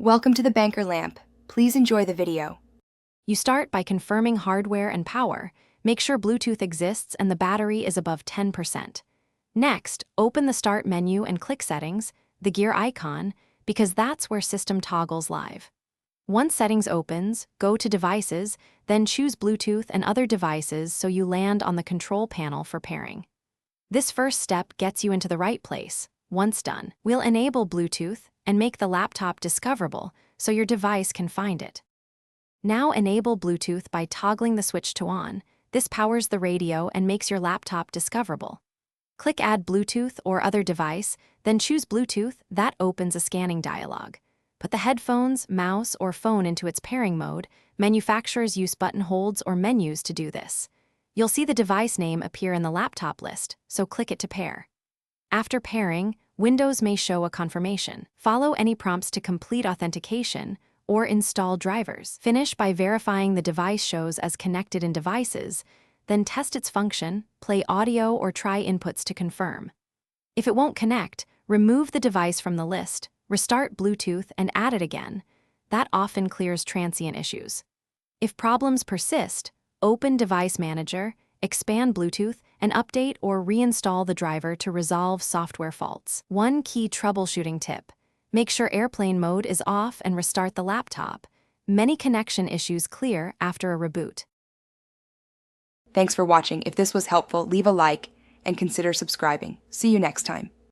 Welcome to the Banker Lamp. Please enjoy the video. You start by confirming hardware and power. Make sure Bluetooth exists and the battery is above 10%. Next, open the Start menu and click Settings, the gear icon, because that's where System toggles live. Once Settings opens, go to Devices, then choose Bluetooth and other devices so you land on the control panel for pairing. This first step gets you into the right place. Once done, we'll enable Bluetooth and make the laptop discoverable so your device can find it. Now enable Bluetooth by toggling the switch to on. This powers the radio and makes your laptop discoverable. Click Add Bluetooth or other device, then choose Bluetooth. That opens a scanning dialog. Put the headphones, mouse, or phone into its pairing mode. Manufacturers use button holds or menus to do this. You'll see the device name appear in the laptop list, so click it to pair. After pairing, Windows may show a confirmation. Follow any prompts to complete authentication or install drivers. Finish by verifying the device shows as connected in Devices, then test its function, play audio or try inputs to confirm. If it won't connect, remove the device from the list, restart Bluetooth and add it again. That often clears transient issues. If problems persist, open Device Manager, expand Bluetooth, and update or reinstall the driver to resolve software faults. One key troubleshooting tip: make sure airplane mode is off and restart the laptop. Many connection issues clear after a reboot. Thanks for watching. If this was helpful, leave a like and consider subscribing. See you next time.